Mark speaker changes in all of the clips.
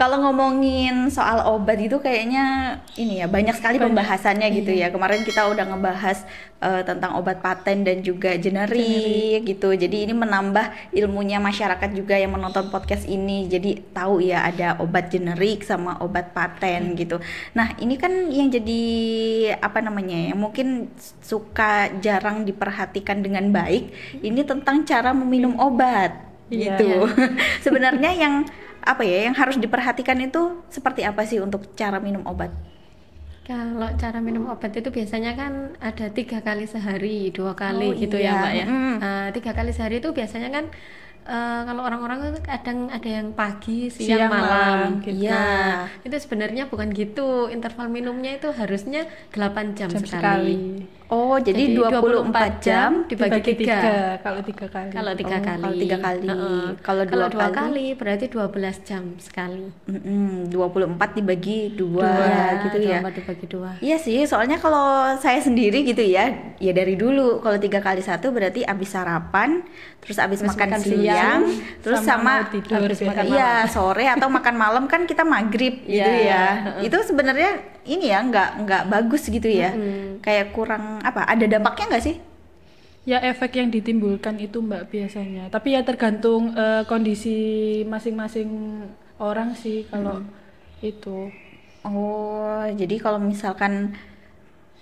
Speaker 1: Kalau ngomongin soal obat itu kayaknya ini ya banyak sekali pembahasannya gitu ya. Kemarin kita udah ngebahas tentang obat paten dan juga generik gitu. Jadi ini menambah ilmunya masyarakat juga yang menonton podcast ini. Jadi tahu ya ada obat generik sama obat paten gitu. Nah, ini kan yang jadi apa namanya ya? Mungkin suka jarang diperhatikan dengan baik. Ini tentang cara meminum obat gitu. Sebenarnya yang apa ya yang harus diperhatikan itu seperti apa sih untuk cara minum obat?
Speaker 2: Kalau cara minum obat itu biasanya kan ada 3 kali sehari, 2 kali gitu ya Mbak ya. 3 kali sehari itu biasanya kan kalau orang-orang itu kadang ada yang pagi, siang, malam gitu. Nah, itu sebenarnya bukan gitu. Interval minumnya itu harusnya 8 jam sekali.
Speaker 1: Oh, jadi 24 jam
Speaker 3: dibagi 3 kalau 3 kali.
Speaker 2: Kalau 3 kali.
Speaker 1: Kalau 3 kali. Kalau
Speaker 2: 2 kali berarti 12 jam sekali.
Speaker 1: 24 dibagi 2 gitu ya.
Speaker 2: 24 dibagi 2.
Speaker 1: Iya sih, soalnya kalau saya sendiri gitu ya dari dulu kalau 3 kali 1 berarti abis sarapan, terus abis makan siang, terus sama
Speaker 3: tidur,
Speaker 1: abis makan sore atau makan malam kan kita maghrib gitu ya. Itu sebenarnya ini ya nggak bagus gitu ya. Kayak kurang apa? Ada dampaknya nggak sih?
Speaker 3: Ya efek yang ditimbulkan itu Mbak biasanya. Tapi ya tergantung kondisi masing-masing orang sih kalau itu.
Speaker 1: Oh, jadi kalau misalkan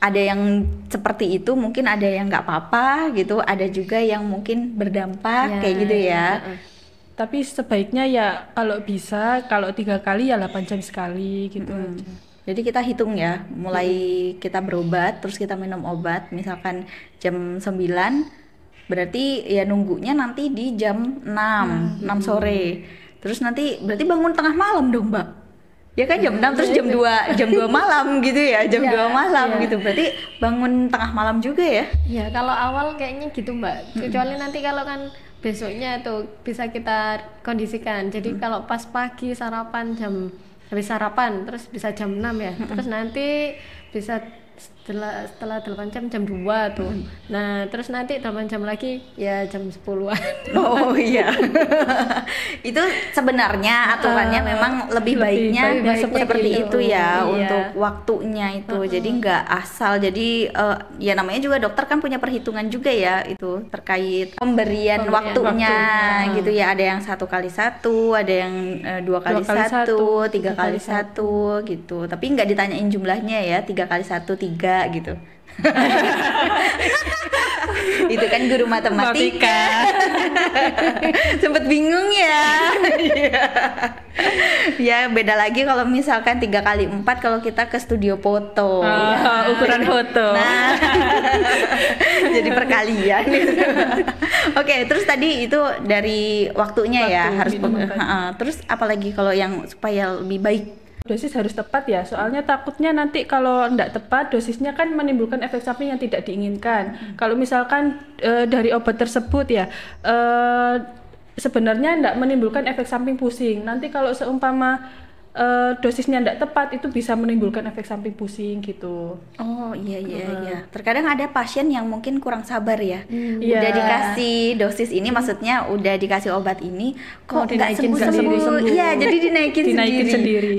Speaker 1: ada yang seperti itu mungkin ada yang nggak apa-apa gitu, ada juga yang mungkin berdampak kayak gitu ya.
Speaker 3: Tapi sebaiknya ya kalau bisa kalau 3 kali ya 8 jam sekali gitu aja.
Speaker 1: Jadi kita hitung ya, mulai kita berobat, terus kita minum obat, misalkan jam 9, berarti ya nunggunya nanti di jam 6 sore. Terus nanti berarti bangun tengah malam dong, Mbak? Ya kan jam 6 terus jam 2 malam gitu ya, jam 2 malam gitu. Berarti bangun tengah malam juga ya?
Speaker 2: Ya, kalau awal kayaknya gitu, Mbak. Kecuali nanti kalau kan besoknya tuh bisa kita kondisikan. Jadi kalau pas pagi sarapan habis sarapan terus bisa jam 6 ya. Terus nanti bisa setelah 8 jam 2 tuh. Nah, terus nanti 8 jam lagi ya jam 10-an.
Speaker 1: Oh iya. Itu sebenarnya aturannya memang lebih baiknya seperti
Speaker 2: gitu.
Speaker 1: itu ya untuk waktunya itu. Jadi nggak asal. Jadi ya namanya juga dokter kan punya perhitungan juga ya itu terkait pemberian waktunya gitu ya. Ada yang 1 kali 1, ada yang 2 kali 1, 3 kali 1 gitu. Tapi nggak ditanyain jumlahnya ya, 3 kali 1 3 gitu. Itu kan guru matematika. Sempet bingung ya. Ya beda lagi kalau misalkan 3 kali 4 kalau kita ke studio foto.
Speaker 3: Ukuran foto.
Speaker 1: Nah, jadi perkalian gitu. Oke, terus tadi itu dari waktunya ya harus terus apalagi kalau yang supaya lebih baik?
Speaker 3: Dosis harus tepat ya, soalnya takutnya nanti kalau tidak tepat dosisnya kan menimbulkan efek samping yang tidak diinginkan. Kalau misalkan dari obat tersebut ya sebenarnya tidak menimbulkan efek samping pusing. Nanti kalau seumpama dosisnya tidak tepat itu bisa menimbulkan efek samping pusing gitu.
Speaker 1: Oh iya. Terkadang ada pasien yang mungkin kurang sabar ya. Udah dikasih dosis ini, maksudnya udah dikasih obat ini, kok nggak sembuh-sembuh. Iya, jadi dinaikin
Speaker 3: sendiri.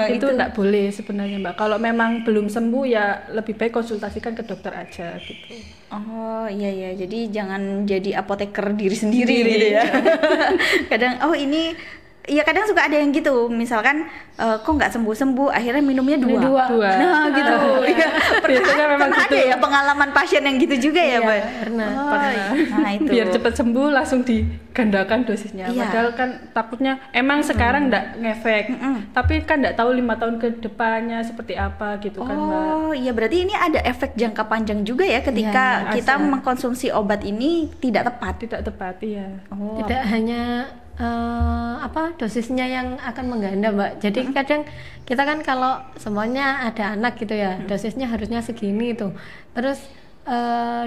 Speaker 3: Itu tidak boleh sebenarnya Mbak. Kalau memang belum sembuh ya lebih baik konsultasikan ke dokter aja gitu.
Speaker 1: Oh iya, jadi jangan jadi apoteker diri sendiri gitu ya. Kadang ini iya kadang suka ada yang gitu, misalkan kok nggak sembuh-sembuh, akhirnya minumnya dua. Nah gitu.
Speaker 3: Biasanya memang gitu.
Speaker 1: Ada ya pengalaman pasien yang gitu juga ya, Mbak?
Speaker 2: Pernah.
Speaker 1: Nah itu.
Speaker 3: Biar cepat sembuh langsung digandakan dosisnya. Padahal kan takutnya emang sekarang nggak ngefek, tapi kan nggak tahu 5 tahun ke depannya seperti apa gitu kan, Mbak.
Speaker 1: Oh iya, berarti ini ada efek jangka panjang juga ya ketika kita mengkonsumsi obat ini tidak tepat.
Speaker 3: Tidak tepat, iya.
Speaker 2: Tidak hanya dosisnya yang akan mengganda Mbak. Jadi kadang kita kan kalau semuanya ada anak gitu ya, dosisnya harusnya segini tuh. Terus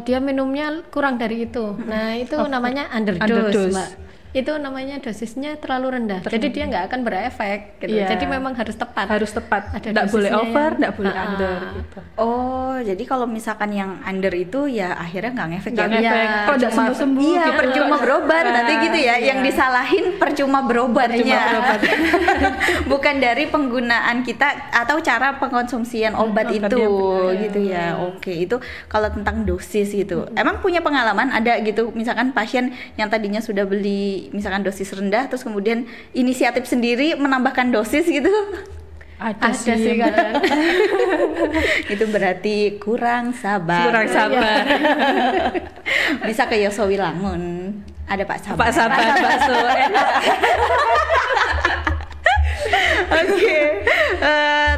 Speaker 2: dia minumnya kurang dari itu. Nah, itu namanya underdose, Mbak. itu namanya dosisnya terlalu rendah. Jadi dia nggak akan berefek gitu.
Speaker 3: Iya.
Speaker 2: Jadi memang harus tepat.
Speaker 3: Harus tepat.
Speaker 2: Ada
Speaker 3: Nggak boleh
Speaker 2: dosisnya
Speaker 3: over,
Speaker 2: yang-
Speaker 3: nggak boleh under gitu.
Speaker 1: Oh, jadi kalau misalkan yang under itu ya akhirnya nggak ngefek
Speaker 3: Nggak
Speaker 1: ya?
Speaker 3: ngefek.
Speaker 2: Iya.
Speaker 3: Kok nggak sembuh-sembuh
Speaker 1: Iya,
Speaker 3: gitu.
Speaker 1: percuma berobat nanti gitu ya.
Speaker 3: Iya.
Speaker 1: Yang disalahin percuma berobatnya.
Speaker 3: Percuma berobat.
Speaker 1: Bukan dari penggunaan kita atau cara pengkonsumsian obat itu
Speaker 3: obatnya benar.
Speaker 1: gitu ya. Oke, itu kalau tentang dosis gitu. Emang punya pengalaman ada gitu misalkan pasien yang tadinya sudah beli misalkan dosis rendah terus kemudian inisiatif sendiri menambahkan dosis gitu.
Speaker 3: Ada
Speaker 2: Ada sih
Speaker 3: sih.
Speaker 2: kadang.
Speaker 1: Itu berarti kurang sabar.
Speaker 3: Kurang sabar.
Speaker 1: Bisa ke Yosowi Langun. Ada Pak Sabar.
Speaker 3: Pak Sabar bakso enak.
Speaker 1: Oke.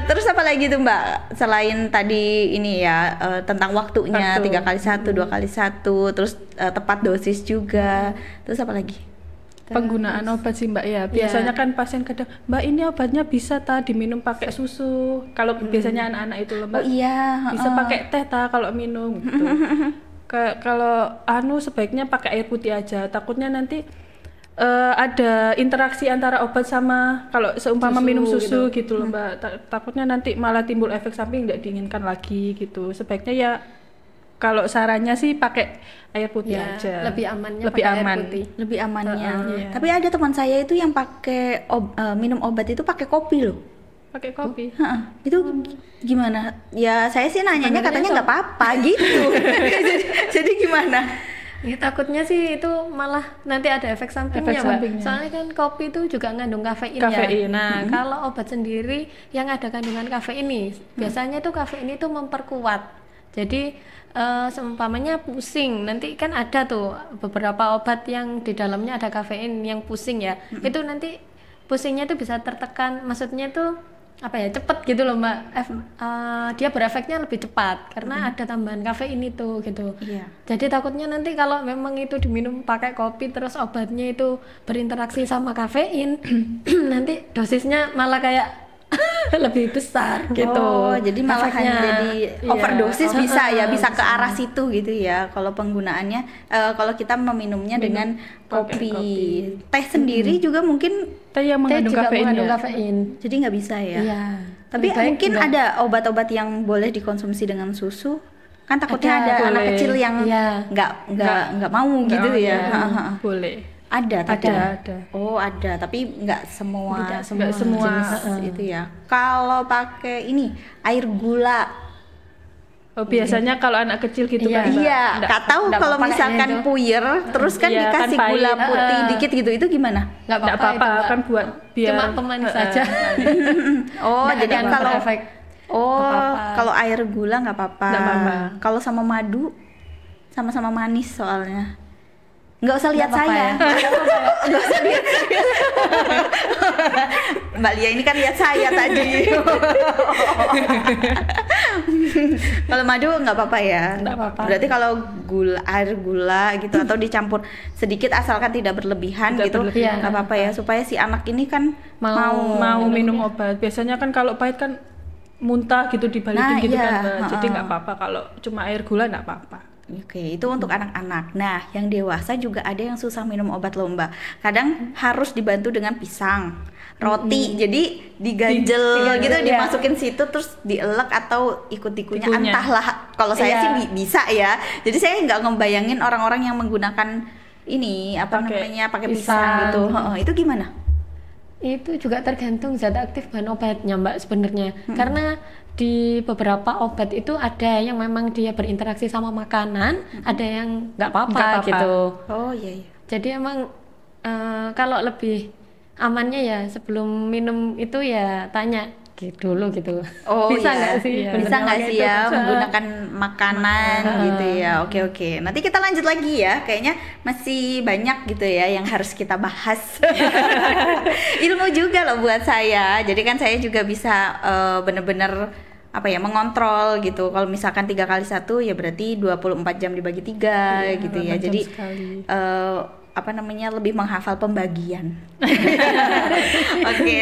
Speaker 1: Terus apa lagi tuh Mbak? Selain tadi ini ya tentang waktunya
Speaker 3: Waktu.
Speaker 1: 3x1, 2x1, terus tepat dosis juga. Terus apa lagi?
Speaker 3: Penggunaan obat sih Mbak ya. Biasanya kan pasien kadang, Mbak ini obatnya bisa diminum pakai susu. Kalau biasanya anak-anak itu loh Mbak.
Speaker 1: Oh iya.
Speaker 3: Bisa pakai teh kalau minum gitu. Kalau sebaiknya pakai air putih aja. Takutnya nanti ada interaksi antara obat sama kalau seumpama
Speaker 2: Susu
Speaker 3: minum susu gitu loh Mbak. Takutnya nanti malah timbul efek samping tidak diinginkan lagi gitu. Sebaiknya ya kalau sarannya sih pakai air putih
Speaker 2: Ya,
Speaker 3: aja.
Speaker 2: lebih amannya
Speaker 3: Lebih
Speaker 2: pakai air
Speaker 3: aman.
Speaker 2: putih.
Speaker 1: Lebih amannya.
Speaker 3: Iya.
Speaker 1: Tapi ada teman saya itu yang pakai minum obat itu pakai kopi loh.
Speaker 3: Pakai kopi.
Speaker 1: Heeh, itu gimana? Ya saya sih nanyanya
Speaker 2: Sebenarnya
Speaker 1: katanya nggak apa-apa gitu. jadi gimana?
Speaker 2: Ya, takutnya sih itu malah nanti ada efek sampingnya,
Speaker 3: Efek
Speaker 2: Mbak.
Speaker 3: sampingnya.
Speaker 2: Soalnya kan kopi itu juga ngandung kafein,
Speaker 3: Kafein.
Speaker 2: ya. Nah, kalau obat sendiri yang ada kandungan kafein ini, biasanya tuh kafein itu memperkuat. Jadi seumpamanya pusing, nanti kan ada tuh beberapa obat yang di dalamnya ada kafein yang pusing ya. Itu nanti pusingnya tuh bisa tertekan, maksudnya tuh apa ya, cepet gitu loh Mbak. Dia berefeknya lebih cepat karena ada tambahan kafein itu gitu.
Speaker 1: Iya.
Speaker 2: Jadi takutnya nanti kalau memang itu diminum pakai kopi terus obatnya itu berinteraksi sama kafein, nanti dosisnya malah kayak lebih besar gitu.
Speaker 1: Oh, jadi malahan
Speaker 2: Efeknya.
Speaker 1: jadi
Speaker 3: Iya.
Speaker 1: overdosis bisa ya, bisa ke
Speaker 2: bisa.
Speaker 1: arah situ gitu ya. Kalau penggunaannya, kalau kita meminumnya dengan
Speaker 3: pakai
Speaker 1: kopi.
Speaker 3: kopi.
Speaker 1: Teh sendiri juga mungkin,
Speaker 3: Teh yang
Speaker 2: Teh
Speaker 3: mengandung
Speaker 2: juga
Speaker 3: kafein
Speaker 2: mengandung
Speaker 3: ya.
Speaker 2: kafein.
Speaker 1: jadi nggak bisa ya.
Speaker 2: Iya.
Speaker 1: Tapi
Speaker 2: Lebih baik
Speaker 1: mungkin
Speaker 2: enggak.
Speaker 1: ada obat-obat yang boleh dikonsumsi dengan susu. Kan takutnya
Speaker 2: Ada,
Speaker 1: ada anak
Speaker 3: boleh.
Speaker 1: kecil yang
Speaker 2: Iya.
Speaker 1: nggak mau gitu
Speaker 3: Nggak,
Speaker 1: ya.
Speaker 3: iya. Boleh.
Speaker 1: Ada, tapi
Speaker 3: Ada.
Speaker 1: Oh, ada, tapi nggak semua,
Speaker 2: Tidak
Speaker 3: Nggak semua.
Speaker 1: jenis itu ya. Kalau pakai ini air gula,
Speaker 3: Oh, biasanya kalau anak kecil gitu
Speaker 2: Iya.
Speaker 3: kan. Mbak?
Speaker 1: iya,
Speaker 3: Nggak-
Speaker 1: Kak tahu
Speaker 2: nggak
Speaker 1: kalau
Speaker 2: apa-apa
Speaker 1: misalkan
Speaker 2: kayaknya itu.
Speaker 1: puyer, terus kan
Speaker 3: Iya, kan
Speaker 1: dikasih
Speaker 3: pahit.
Speaker 1: gula putih
Speaker 2: Heeh.
Speaker 1: dikit gitu, itu gimana?
Speaker 2: Nggak
Speaker 3: Nggak
Speaker 2: apa-apa,
Speaker 3: apa-apa,
Speaker 2: itu, Mbak.
Speaker 3: kan buat biar
Speaker 2: Cuma pemanis
Speaker 3: Heeh.
Speaker 2: saja.
Speaker 1: Oh,
Speaker 2: Nggak
Speaker 1: jadi
Speaker 2: akan
Speaker 1: kalau
Speaker 2: berefek.
Speaker 1: oh,
Speaker 2: Nggak apa-apa.
Speaker 1: kalau air gula nggak apa-apa.
Speaker 3: Nggak apa-apa.
Speaker 1: Kalau sama madu, sama-sama manis soalnya. Nggak usah lihat
Speaker 2: Nggak apa-apa
Speaker 1: saya.
Speaker 2: ya.
Speaker 1: Nggak usah lihat saya. Mbak Lia ini kan lihat saya tadi. Kalau madu nggak apa-apa ya.
Speaker 2: Nggak apa-apa.
Speaker 1: Berarti kalau air gula gitu atau dicampur sedikit asalkan tidak berlebihan
Speaker 3: Tidak
Speaker 1: gitu,
Speaker 3: berlebihan.
Speaker 1: nggak apa-apa ya. Supaya si anak ini kan
Speaker 3: mau minum obat. Biasanya kan kalau pahit kan muntah gitu dibalikin
Speaker 1: Nah,
Speaker 3: gitu
Speaker 1: iya.
Speaker 3: kan Mbak. Jadi
Speaker 1: Heeh.
Speaker 3: nggak apa-apa kalau cuma air gula nggak apa-apa.
Speaker 1: Oke, itu untuk anak-anak. Nah, yang dewasa juga ada yang susah minum obat loh Mbak. Kadang harus dibantu dengan pisang, roti. Jadi diganjel
Speaker 2: Diganjel,
Speaker 1: gitu,
Speaker 2: ya.
Speaker 1: dimasukin situ terus dielek atau ikut-ikunya.
Speaker 3: Ikunya.
Speaker 1: Entahlah. Kalau saya
Speaker 2: Iya.
Speaker 1: sih bisa ya. Jadi saya nggak ngebayangin orang-orang yang menggunakan ini apa
Speaker 3: Pakai
Speaker 1: namanya pakai pisang
Speaker 2: pisang.
Speaker 1: gitu. Heeh, itu gimana?
Speaker 2: Itu juga tergantung zat aktif bahan obatnya Mbak sebenarnya. Karena di beberapa obat itu ada yang memang dia berinteraksi sama makanan, ada yang nggak
Speaker 3: Nggak
Speaker 2: apa-apa
Speaker 3: apa-apa.
Speaker 2: gitu.
Speaker 1: Oh iya iya.
Speaker 2: Jadi emang kalau lebih amannya ya sebelum minum itu ya tanya dulu gitu.
Speaker 1: Oh
Speaker 2: Bisa
Speaker 1: iya.
Speaker 2: nggak sih?
Speaker 3: Iya.
Speaker 1: Bisa nggak
Speaker 2: Pakai
Speaker 1: sih
Speaker 2: itu?
Speaker 1: ya
Speaker 2: Bisa.
Speaker 1: menggunakan makanan gitu ya. Oke. Nanti kita lanjut lagi ya. Kayaknya masih banyak gitu ya yang harus kita bahas. Ilmu juga loh buat saya. Jadi kan saya juga bisa bener-bener apa ya mengontrol gitu. Kalau misalkan 3x1 ya berarti 24 jam dibagi 3
Speaker 3: Iya,
Speaker 1: gitu ya.
Speaker 3: 24 jam
Speaker 1: Jadi
Speaker 3: sekali.
Speaker 1: apa namanya lebih menghafal pembagian. Oke.